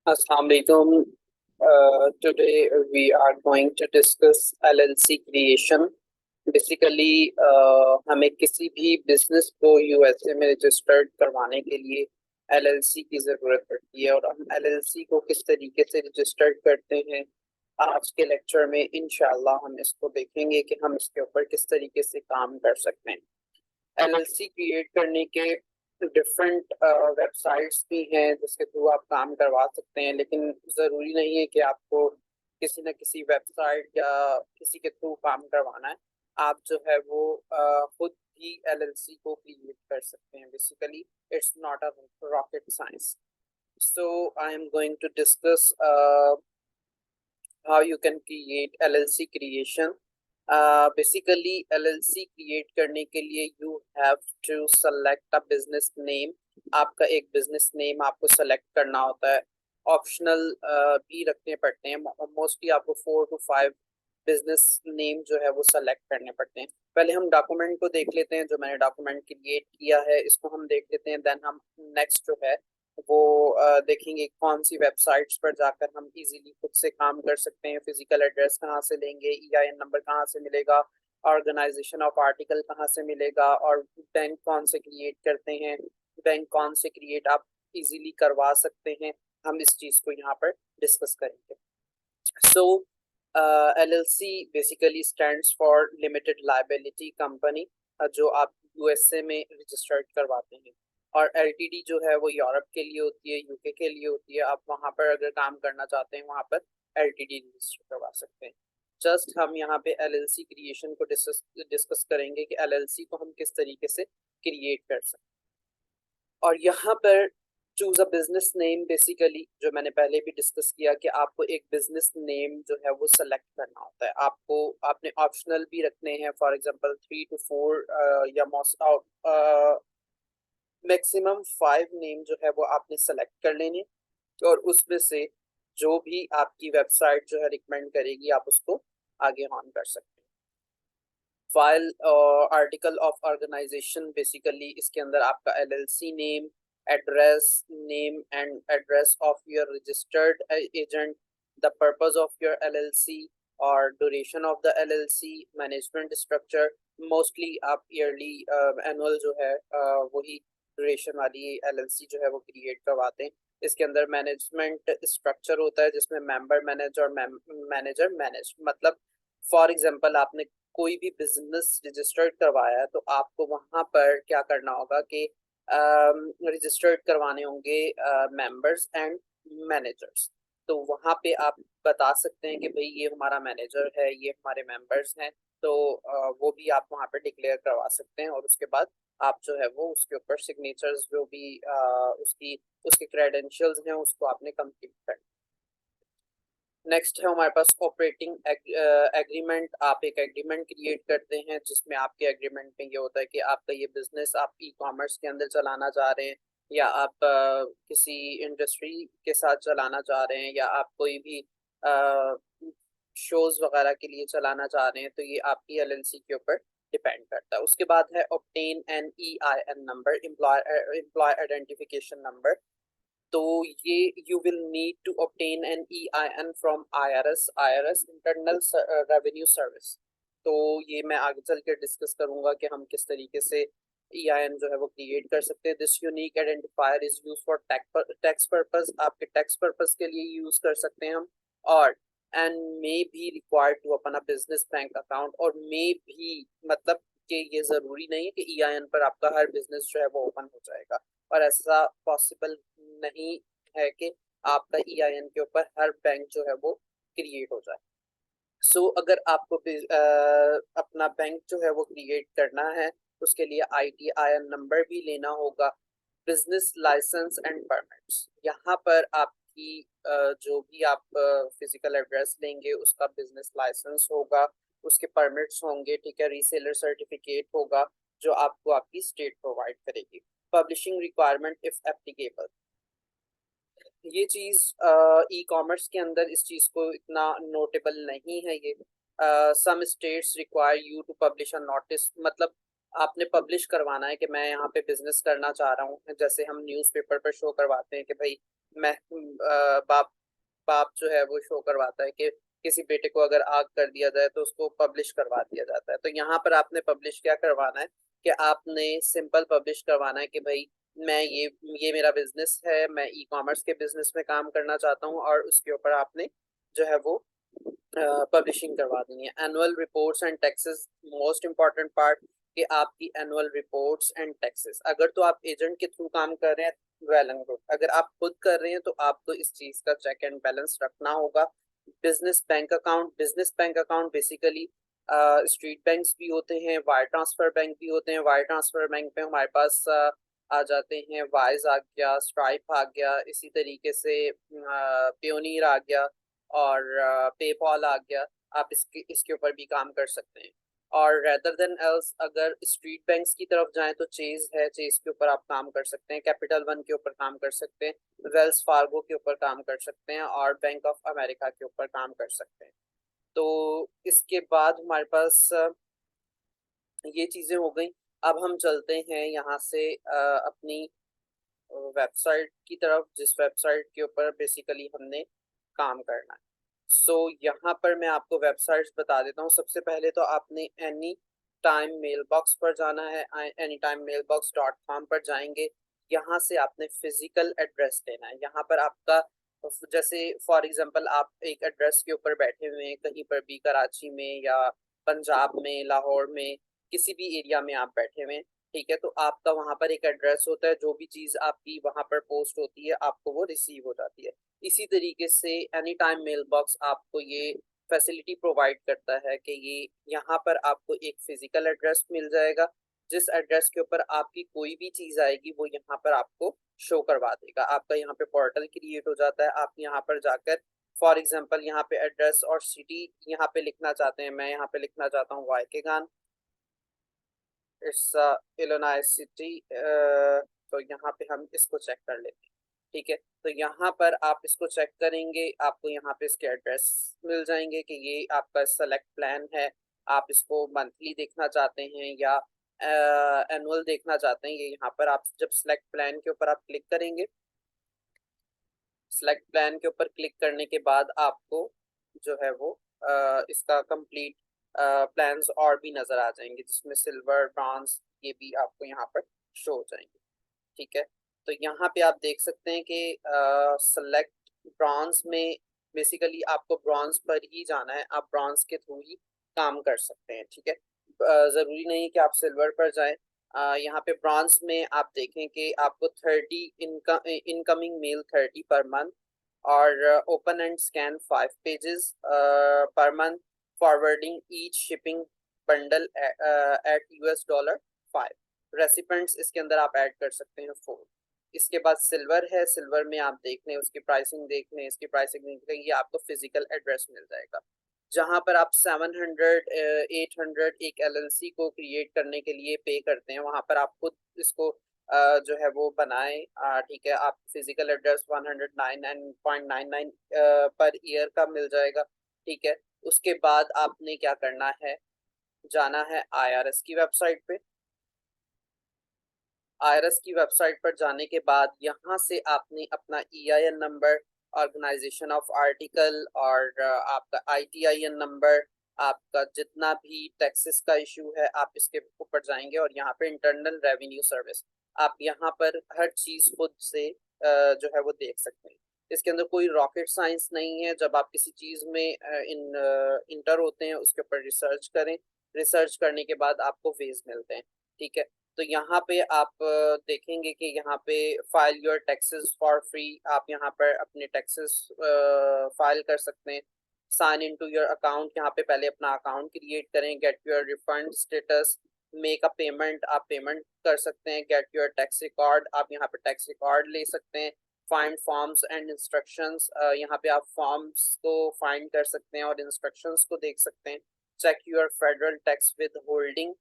Assalamu alaikum. Today we are going to discuss LLC creation. Basically हमें किसी भी business को यूएसए में रजिस्टर्ड करवाने के लिए एलएलसी की ज़रूरत पड़ती है और हम एलएलसी को किस तरीके से रजिस्टर्ड करते हैं आज के लेक्चर में इंशाल्लाह हम इसको देखेंगे कि हम इसके ऊपर किस तरीके से काम कर सकते हैं। एलएलसी क्रिएट करने के डिफरेंट वेबसाइट्स भी हैं जिसके थ्रू आप काम करवा सकते हैं, लेकिन ज़रूरी नहीं है कि आपको किसी न किसी वेबसाइट या किसी के थ्रू काम करवाना है। आप जो है वो खुद भी एलएलसी को क्रिएट कर सकते हैं। Basically it's not a rocket science. So I am going to discuss how you can create LLC creation. Basically LLC create करने के लिए you have to select a business name. आपका एक business name आपको select करना होता है। Optional भी रखने पड़ते हैं। मोस्टली आपको 4 to 5 बिजनेस नेम जो है वो सेलेक्ट करने पड़ते हैं। पहले हम डॉक्यूमेंट को देख लेते हैं। जो मैंने डॉक्यूमेंट क्रिएट किया है इसको हम देख लेते हैं। देन हम नेक्स्ट जो है वो देखेंगे कौन सी वेबसाइट्स पर जाकर हम इजीली खुद से काम कर सकते हैं। फिजिकल एड्रेस कहाँ से लेंगे, ईआईएन नंबर कहाँ से मिलेगा, ऑर्गेनाइजेशन ऑफ आर्टिकल कहाँ से मिलेगा, और बैंक कौन से क्रिएट करते हैं, बैंक कौन से क्रिएट आप इजीली करवा सकते हैं। हम इस चीज़ को यहाँ पर डिस्कस करेंगे। सो LLC basically stands for limited liability company, जो आप यूएसए में रजिस्टर्ड करवाते हैं। और LTD जो है वो यूरोप के लिए होती है, यूके के लिए होती है। आप वहाँ पर अगर काम करना चाहते हैं वहाँ पर LTD रजिस्टर करवा सकते हैं। जस्ट हम यहाँ पे LLC क्रिएशन को डिस्कस करेंगे कि LLC को हम किस तरीके से क्रिएट कर सकते हैं। और यहाँ पर choose a business name, basically जो मैंने पहले भी डिस्कस किया कि आपको एक बिजनेस नेम जो है वो सेलेक्ट करना होता है। आपने ऑप्शनल भी रखने हैं। फॉर एग्जांपल 3 to 4 या मैक्सिमम 5 नेम जो है वो आपने सेलेक्ट कर लेने, और उसमें से जो भी आपकी वेबसाइट जो है रिकमेंड करेगी आप उसको आगे ऑन कर सकते हैं। File article of organisation, basically इसके अंदर आपका LLC name, address, name and address of your registered agent, the purpose of your LLC और duration of the LLC, management structure। Mostly आप ईयरली एनुअल जो है वही ड्यूरेशन वाली LLC जो है वो क्रिएट करवाते हैं। इसके अंदर मैनेजमेंट स्ट्रक्चर होता है जिसमें मेंबर मैनेज और मैनेजर मैनेज। मतलब फॉर एग्जांपल आपने कोई भी बिजनेस रजिस्टर्ड करवाया है तो आपको वहां पर क्या करना होगा कि रजिस्टर्ड करवाने होंगे मेंबर्स एंड मैनेजर्स। तो वहाँ पे आप बता सकते हैं कि भाई ये हमारा मैनेजर है, ये हमारे मेंबर्स हैं। तो वो भी आप वहाँ पे डिक्लेयर करवा सकते हैं, और उसके बाद आप जो है वो उसके ऊपर सिग्नेचर्स जो भी उसके क्रेडेंशियल्स हैं उसको आपने कंप्लीट कर। नेक्स्ट है हमारे पास ऑपरेटिंग एग्रीमेंट। आप एक एग्रीमेंट क्रिएट करते हैं जिसमें आपके एग्रीमेंट में ये होता है कि आपका ये बिजनेस आप ई-कॉमर्स के अंदर चलाना चाह रहे हैं, या आप किसी इंडस्ट्री के साथ चलाना चाह रहे हैं, या आप कोई भी शोज वगैरह के लिए चलाना चाह रहे हैं। तो ये आपकी LLC के ऊपर डिपेंड करता है। उसके बाद है obtain an EIN number, employ identification number. तो ये you will need to obtain an EIN from IRS internal revenue service. तो ये मैं आगे चल के डिस्कस करूंगा कि हम किस तरीके से EIN जो है वो क्रिएट कर सकते हैं। This unique identifier is use for tax purpose, आपके टैक्स पर्पस के लिए यूज कर सकते हैं हम। और and may be required to open a business bank account, और मे भी मतलब कि ये जरूरी नहीं है कि EIN पर आपका हर बिजनेस जो है वो ओपन हो जाएगा, और ऐसा पॉसिबल नहीं है कि आपका EIN के ऊपर हर बैंक जो है वो क्रिएट हो जाए। सो अगर आपको अपना बैंक जो है वो क्रिएट करना है उसके लिए ITIN नंबर भी लेना होगा। बिजनेस लाइसेंस एंड परमिट्स, यहाँ पर आपकी जो भी आप फिजिकल एड्रेस लेंगे उसका बिजनेस लाइसेंस होगा, उसके परमिट्स होंगे, ठीक है। रीसेलर सर्टिफिकेट होगा जो आपको आपकी स्टेट प्रोवाइड करेगी। पब्लिशिंग रिक्वायरमेंट इफ एप्लीकेबल, ये चीज ई-कॉमर्स के अंदर इस चीज को इतना नोटेबल नहीं है। ये some states require you to publish a notice, मतलब आपने पब्लिश करवाना है कि मैं यहाँ पे बिजनेस करना चाह रहा हूँ। जैसे हम न्यूज़पेपर पर शो करवाते हैं कि भाई मैं बाप बाप जो है वो शो करवाता है कि किसी बेटे को अगर आग कर दिया जाए तो उसको पब्लिश करवा दिया जाता है। तो यहाँ पर आपने पब्लिश क्या करवाना है कि आपने सिंपल पब्लिश करवाना है कि भाई मैं ये मेरा बिजनेस है, मैं ई कॉमर्स के बिजनेस में काम करना चाहता हूँ, और उसके ऊपर आपने जो है वो पब्लिशिंग करवा देनी है। Annual reports and taxes, most important part कि आपकी एनुअल रिपोर्ट्स एंड टैक्सेस, अगर तो आप एजेंट के थ्रू काम कर रहे हैं वेल एंड गुड, अगर आप खुद कर रहे हैं तो आपको इस चीज का चेक एंड बैलेंस रखना होगा। Business bank account basically street banks भी होते हैं, वायर ट्रांसफर बैंक भी होते हैं। वायर ट्रांसफर बैंक में हमारे पास आ जाते हैं वाइज आ गया, स्ट्राइप आ गया, इसी तरीके से पेयोनीर आ गया, और पेपॉल आ गया। आप इसके ऊपर भी काम कर सकते हैं। और रेदर देन एल्स अगर स्ट्रीट बैंक्स की तरफ जाएं तो चेज है, चेज के ऊपर आप काम कर सकते हैं, कैपिटल वन के ऊपर काम कर सकते हैं, वेल्स फार्गो के ऊपर काम कर सकते हैं, और बैंक ऑफ अमेरिका के ऊपर काम कर सकते हैं। तो इसके बाद हमारे पास ये चीजें हो गई। अब हम चलते हैं यहाँ से अपनी वेबसाइट की तरफ, जिस वेबसाइट के ऊपर बेसिकली हमने काम करना है। यहाँ पर मैं आपको वेबसाइट्स बता देता हूँ। सबसे पहले तो आपने एनी टाइम मेल बॉक्स पर जाना है, anytimemailbox.com पर जाएंगे। यहाँ से आपने फिजिकल एड्रेस देना है। यहाँ पर आपका जैसे फॉर एग्जांपल आप एक एड्रेस के ऊपर बैठे हुए हैं कहीं पर भी, कराची में या पंजाब में, लाहौर में, किसी भी एरिया में आप बैठे हुए हैं, ठीक है, तो आपका वहां पर एक एड्रेस होता है। जो भी चीज आपकी वहां पर पोस्ट होती है आपको वो रिसीव हो जाती है। इसी तरीके से एनी टाइम मेल बॉक्स आपको ये फैसिलिटी प्रोवाइड करता है कि ये यहाँ पर आपको एक फिजिकल एड्रेस मिल जाएगा। जिस एड्रेस के ऊपर आपकी कोई भी चीज आएगी वो यहाँ पर आपको शो करवा देगा। आपका यहाँ पे पोर्टल क्रिएट हो जाता है। आप यहाँ पर जाकर फॉर एग्जाम्पल यहाँ पे एड्रेस और सिटी यहाँ पे लिखना चाहते हैं। मैं यहाँ पे लिखना चाहता हूँ 𝐂𝐸𝐥𝐿, इट्स इलिनॉय सिटी। तो यहाँ पे हम इसको चेक कर लेते हैं, ठीक है। तो यहाँ पर आप इसको चेक करेंगे, आपको यहाँ पे इसके एड्रेस मिल जाएंगे कि ये आपका सेलेक्ट प्लान है। आप इसको मंथली देखना चाहते हैं या एनुअल देखना चाहते हैं, ये यहाँ पर आप जब सिलेक्ट प्लान के ऊपर आप क्लिक करेंगे, सिलेक्ट प्लान के ऊपर क्लिक करने के बाद आपको जो है वो इसका कंप्लीट प्लान्स और भी नजर आ जाएंगे, जिसमें सिल्वर, ब्रॉन्ज, ये भी आपको यहाँ पर शो हो जाएंगे, ठीक है। तो यहाँ पे आप देख सकते हैं कि सेलेक्ट ब्रॉन्ज में बेसिकली आपको ब्रॉन्ज पर ही जाना है। आप ब्रॉन्ज के थ्रू ही काम कर सकते हैं, ठीक है। जरूरी नहीं कि आप सिल्वर पर जाएं। यहाँ पे ब्रॉन्ज में आप देखें कि आपको 30 इनकमिंग मेल 30 पर मंथ, और open and scan 5 pages per month, forwarding each shipping bundle at $5। Recipients इसके अंदर आप ऐड कर सकते हैं 4। इसके बाद सिल्वर है, सिल्वर में आप देख लें, उसकी प्राइसिंग देख लें, इसकी प्राइसिंग देख लें, ये आपको फिजिकल एड्रेस मिल जाएगा। जहां पर आप 700 800 एक LLC को क्रिएट करने के लिए पे करते हैं, वहां पर आप खुद इसको जो है वो बनाएं, ठीक है। आप फिजिकल एड्रेस 109.99 पर ईयर का मिल जाएगा, ठीक है। उसके बाद आपने क्या करना है, जाना है IRS की वेबसाइट पे। IRS की वेबसाइट पर जाने के बाद यहाँ से आपने अपना EIN number, organisation of article, और आपका ITIN नंबर, आपका जितना भी टैक्सेस का इशू है आप इसके ऊपर जाएंगे, और यहाँ पे इंटरनल रेवेन्यू सर्विस, आप यहाँ पर हर चीज खुद से जो है वो देख सकते हैं। इसके अंदर कोई रॉकेट साइंस नहीं है। जब आप किसी चीज में इंटर होते हैं उसके ऊपर रिसर्च करें, रिसर्च करने के बाद आपको वेज मिलते हैं, ठीक है। तो यहाँ पे आप देखेंगे कि यहाँ पे file your taxes for free, आप यहाँ पर अपने टैक्सेस फाइल कर सकते हैं। Sign in to your account, यहाँ पे पहले अपना अकाउंट क्रिएट करें। Get your refund status, make a payment, आप पेमेंट कर सकते हैं। गेट योर टैक्स रिकॉर्ड, आप यहाँ पे टैक्स रिकॉर्ड ले सकते हैं। फाइंड फॉर्म्स एंड इंस्ट्रक्शंस, यहाँ पे आप फॉर्म्स को फाइंड कर सकते हैं और इंस्ट्रक्शंस को देख सकते हैं। Check your federal tax withholding,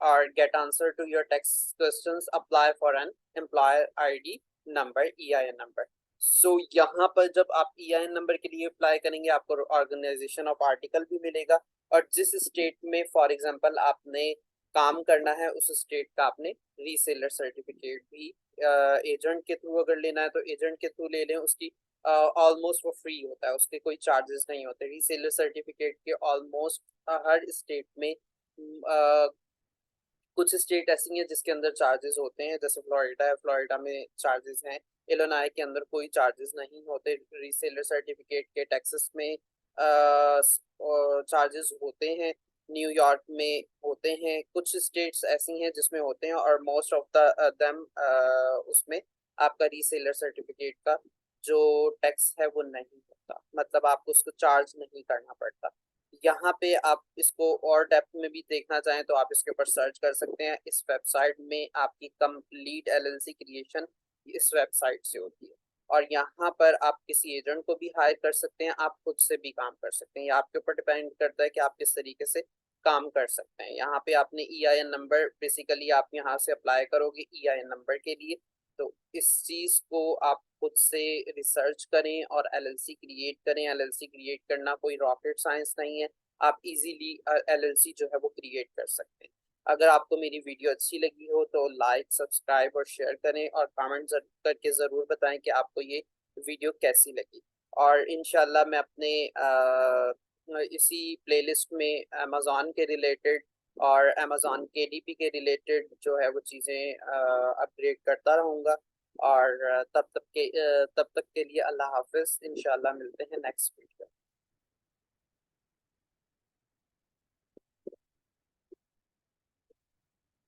or get answer to your tax questions, apply for an employer ID number, EIN number। यहाँ पर जब आप EIN नंबर के लिए अप्लाई करेंगे आपको ऑर्गेनाइजेशन ऑफ आर्टिकल भी मिलेगा, और जिस स्टेट में फॉर एग्जांपल आपने काम करना है उस स्टेट का आपने रीसेलर सर्टिफिकेट भी एजेंट के थ्रू अगर लेना है तो एजेंट के थ्रू ले लें, उसकी ऑलमोस्ट वो फ्री होता है, उसके कोई चार्जेस नहीं होते। रीसेलर सर्टिफिकेट के ऑलमोस्ट हर स्टेट में कुछ स्टेट ऐसी हैं जिसके अंदर चार्जेस होते हैं, जैसे फ्लोरिडा है, फ्लोरिडा में चार्जेस हैं। इलिनॉय के अंदर कोई चार्जेस नहीं होते रीसेलर सर्टिफिकेट के। टेक्सास में चार्जेस होते हैं, न्यूयॉर्क में होते हैं, कुछ स्टेट्स ऐसी हैं जिसमें होते हैं, और मोस्ट ऑफ द देम उसमें आपका रीसेलर सर्टिफिकेट का जो टैक्स है वो नहीं होता, मतलब आपको उसको चार्ज नहीं करना पड़ता। यहाँ पे आप इसको और डेप्थ में भी देखना चाहें तो आप इसके ऊपर सर्च कर सकते हैं। इस वेबसाइट में आपकी कंप्लीट एलएलसी क्रिएशन इस वेबसाइट से होती है, और यहाँ पर आप किसी एजेंट को भी हायर कर सकते हैं, आप खुद से भी काम कर सकते हैं। ये आपके ऊपर डिपेंड करता है कि आप किस तरीके से काम कर सकते हैं। यहाँ पे आपने ईआईएन नंबर, बेसिकली आप यहाँ से अप्लाई करोगे ईआईएन नंबर के लिए, तो इस चीज को आप खुद से रिसर्च करें और एलएलसी क्रिएट करें। एलएलसी क्रिएट करना कोई रॉकेट साइंस नहीं है, आप इजीली एलएलसी जो है वो क्रिएट कर सकते हैं। अगर आपको मेरी वीडियो अच्छी लगी हो तो लाइक, सब्सक्राइब और शेयर करें, और कमेंट करके ज़रूर बताएं कि आपको ये वीडियो कैसी लगी। और इंशाल्लाह मैं अपने इसी प्लेलिस्ट में अमेज़ॉन के रिलेटेड और अमेज़ॉन केडीपी के रिलेटेड जो है वो चीज़ें अपग्रेड करता रहूँगा। और तब तक के लिए अल्लाह हाफिज़। इंशाल्लाह मिलते हैं नेक्स्ट वीडियो।